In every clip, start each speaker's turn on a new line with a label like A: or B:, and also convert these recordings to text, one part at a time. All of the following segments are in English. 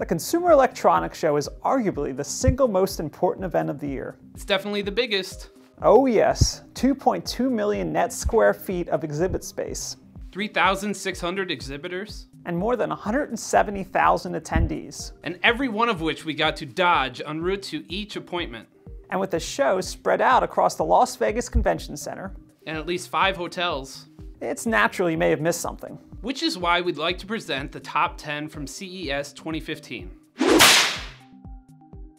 A: The Consumer Electronics Show is arguably the single most important event of the year.
B: It's definitely the biggest.
A: Oh yes, 2.2 million net square feet of exhibit space.
B: 3,600 exhibitors.
A: And more than 170,000 attendees.
B: And every one of which we got to dodge en route to each appointment.
A: And with the show spread out across the Las Vegas Convention Center.
B: And at least 5 hotels.
A: It's natural you may have missed something.
B: Which is why we'd like to present the top 10 from CES 2015.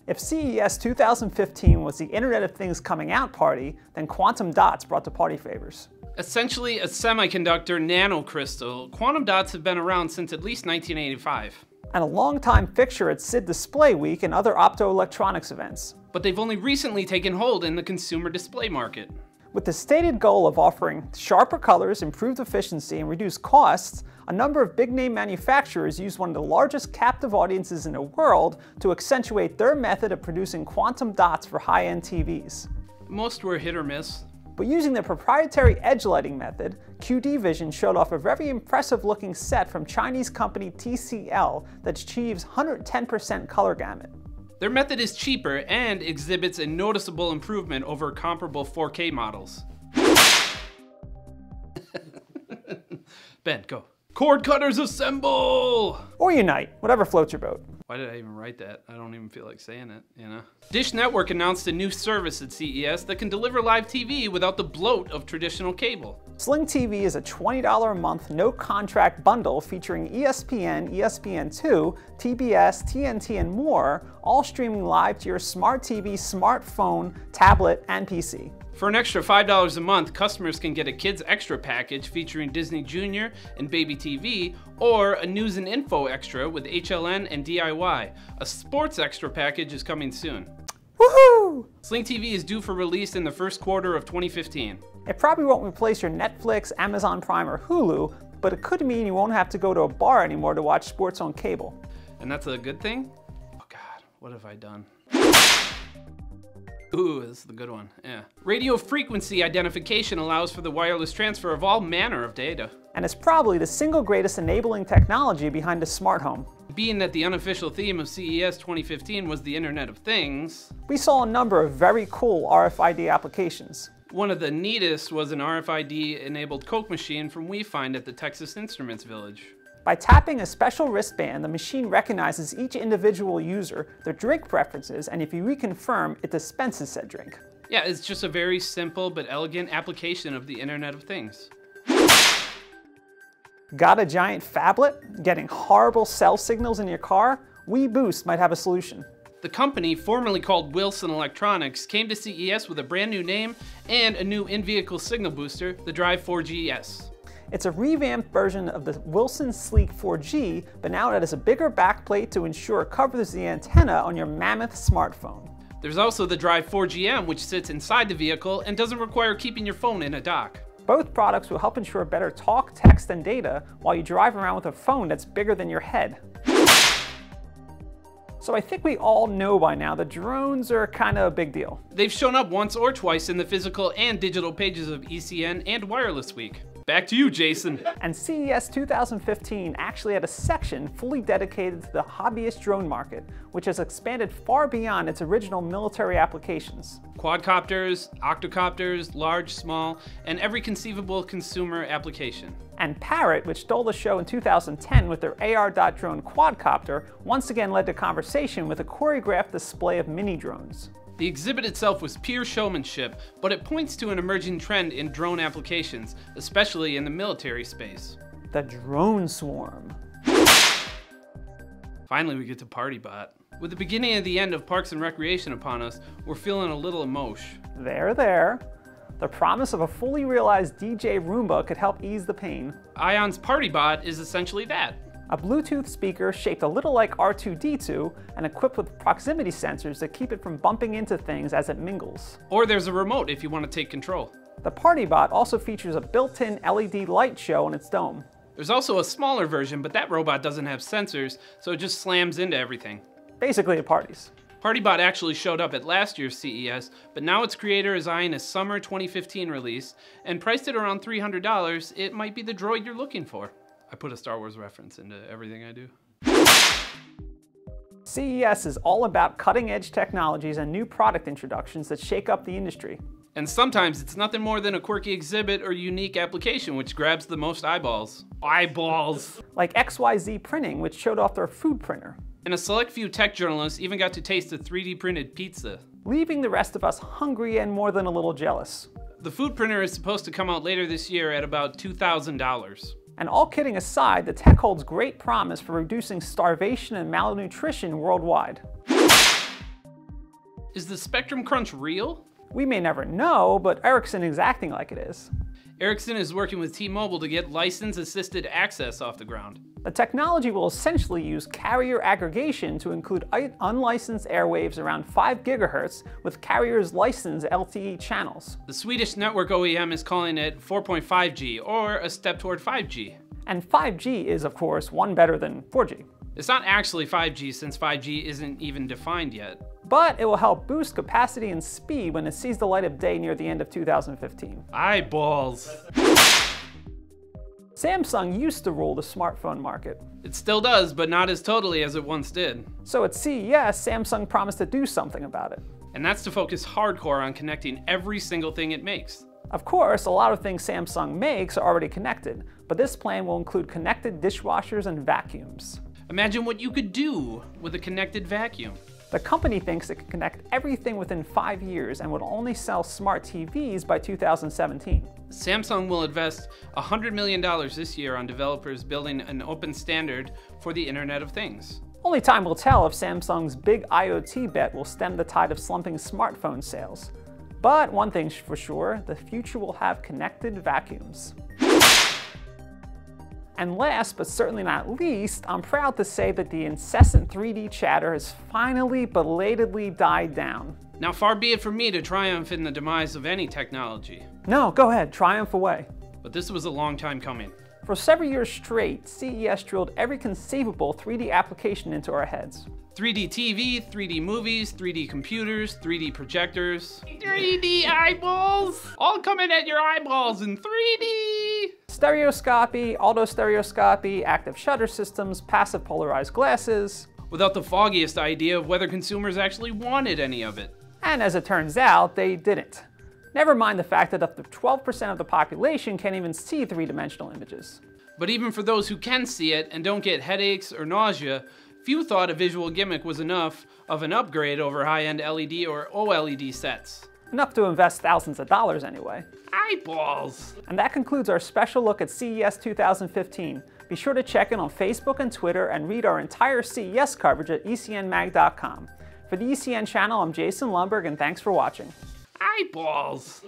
A: If CES 2015 was the Internet of Things coming out party, then quantum dots brought the party favors.
B: Essentially a semiconductor nanocrystal, quantum dots have been around since at least 1985.
A: And a longtime fixture at SID Display Week and other optoelectronics events.
B: But they've only recently taken hold in the consumer display market.
A: With the stated goal of offering sharper colors, improved efficiency, and reduced costs, a number of big-name manufacturers use one of the largest captive audiences in the world to accentuate their method of producing quantum dots for high-end TVs.
B: Most were hit or miss.
A: But using the proprietary edge lighting method, QD Vision showed off a very impressive-looking set from Chinese company TCL that achieves 110% color gamut.
B: Their method is cheaper and exhibits a noticeable improvement over comparable 4K models. Ben, go. Cord cutters assemble!
A: Or unite, whatever floats your boat.
B: Why did I even write that? I don't even feel like saying it, you know? Dish Network announced a new service at CES that can deliver live TV without the bloat of traditional cable.
A: Sling TV is a $20 a month no-contract bundle featuring ESPN, ESPN2, TBS, TNT, and more, all streaming live to your smart TV, smartphone, tablet, and PC.
B: For an extra $5 a month, customers can get a Kids Extra package featuring Disney Junior and Baby TV, or a News and Info Extra with HLN and DIY. A Sports Extra package is coming soon.
A: Woohoo!
B: Sling TV is due for release in the first quarter of 2015.
A: It probably won't replace your Netflix, Amazon Prime, or Hulu, but it could mean you won't have to go to a bar anymore to watch sports on cable.
B: And that's a good thing? Oh God, what have I done? Ooh, this is the good one, yeah. Radio frequency identification allows for the wireless transfer of all manner of data.
A: And it's probably the single greatest enabling technology behind the smart home.
B: Being that the unofficial theme of CES 2015 was the Internet of Things,
A: we saw a number of very cool RFID applications.
B: One of the neatest was an RFID-enabled Coke machine from WeFind at the Texas Instruments Village.
A: By tapping a special wristband, the machine recognizes each individual user, their drink preferences, and if you reconfirm, it dispenses said drink.
B: Yeah, it's just a very simple but elegant application of the Internet of Things.
A: Got a giant phablet? Getting horrible cell signals in your car? WeBoost might have a solution.
B: The company, formerly called Wilson Electronics, came to CES with a brand new name and a new in-vehicle signal booster, the Drive 4GS.
A: It's a revamped version of the Wilson Sleek 4G, but now it has a bigger backplate to ensure it covers the antenna on your mammoth smartphone.
B: There's also the Drive 4GM, which sits inside the vehicle and doesn't require keeping your phone in a dock.
A: Both products will help ensure better talk, text, and data while you drive around with a phone that's bigger than your head. So I think we all know by now that drones are kind of a big deal.
B: They've shown up once or twice in the physical and digital pages of ECN and Wireless Week. Back to you, Jason.
A: And CES 2015 actually had a section fully dedicated to the hobbyist drone market, which has expanded far beyond its original military applications.
B: Quadcopters, octocopters, large, small, and every conceivable consumer application.
A: And Parrot, which stole the show in 2010 with their AR.drone quadcopter, once again led the conversation with a choreographed display of mini drones.
B: The exhibit itself was pure showmanship, but it points to an emerging trend in drone applications, especially in the military space.
A: The drone swarm.
B: Finally, we get to Partybot. With the beginning and the end of Parks and Recreation upon us, we're feeling a little emotion.
A: There. The promise of a fully realized DJ Roomba could help ease the pain.
B: Ion's Partybot is essentially that.
A: A Bluetooth speaker shaped a little like R2-D2 and equipped with proximity sensors that keep it from bumping into things as it mingles.
B: Or there's a remote if you want to take control.
A: The Partybot also features a built-in LED light show on its dome.
B: There's also a smaller version, but that robot doesn't have sensors, so it just slams into everything.
A: Basically at parties.
B: Partybot actually showed up at last year's CES, but now its creator is eyeing a summer 2015 release, and priced at around $300, it might be the droid you're looking for. I put a Star Wars reference into everything I do.
A: CES is all about cutting-edge technologies and new product introductions that shake up the industry.
B: And sometimes it's nothing more than a quirky exhibit or unique application which grabs the most eyeballs. Eyeballs!
A: Like XYZ Printing, which showed off their food printer.
B: And a select few tech journalists even got to taste a 3D printed pizza.
A: Leaving the rest of us hungry and more than a little jealous.
B: The food printer is supposed to come out later this year at about $2,000.
A: And all kidding aside, the tech holds great promise for reducing starvation and malnutrition worldwide.
B: Is the Spectrum Crunch real?
A: We may never know, but Ericsson is acting like it is.
B: Ericsson is working with T-Mobile to get license-assisted access off the ground.
A: The technology will essentially use carrier aggregation to include unlicensed airwaves around 5 GHz with carriers' licensed LTE channels.
B: The Swedish network OEM is calling it 4.5G, or a step toward 5G.
A: And 5G is, of course, one better than 4G.
B: It's not actually 5G since 5G isn't even defined yet.
A: But it will help boost capacity and speed when it sees the light of day near the end of 2015.
B: Eyeballs.
A: Samsung used to rule the smartphone market.
B: It still does, but not as totally as it once did.
A: So at CES, Samsung promised to do something about it.
B: And that's to focus hardcore on connecting every single thing it makes.
A: Of course, a lot of things Samsung makes are already connected, but this plan will include connected dishwashers and vacuums.
B: Imagine what you could do with a connected vacuum.
A: The company thinks it can connect everything within 5 years and would only sell smart TVs by 2017.
B: Samsung will invest $100 million this year on developers building an open standard for the Internet of Things.
A: Only time will tell if Samsung's big IoT bet will stem the tide of slumping smartphone sales. But one thing's for sure, the future will have connected vacuums. And last, but certainly not least, I'm proud to say that the incessant 3D chatter has finally belatedly died down.
B: Now, far be it from me to triumph in the demise of any technology.
A: No, go ahead, triumph away.
B: But this was a long time coming.
A: For several years straight, CES drilled every conceivable 3D application into our heads.
B: 3D TV, 3D movies, 3D computers, 3D projectors, 3D eyeballs, all coming at your eyeballs in 3D!
A: Stereoscopy, autostereoscopy, active shutter systems, passive polarized glasses.
B: Without the foggiest idea of whether consumers actually wanted any of it.
A: And as it turns out, they didn't. Never mind the fact that up to 12% of the population can't even see three-dimensional images.
B: But even for those who can see it and don't get headaches or nausea, few thought a visual gimmick was enough of an upgrade over high-end LED or OLED sets.
A: Enough to invest thousands of dollars anyway.
B: Eyeballs!
A: And that concludes our special look at CES 2015. Be sure to check in on Facebook and Twitter and read our entire CES coverage at ecnmag.com. For the ECN channel, I'm Jason Lomberg, and thanks for watching.
B: Eyeballs!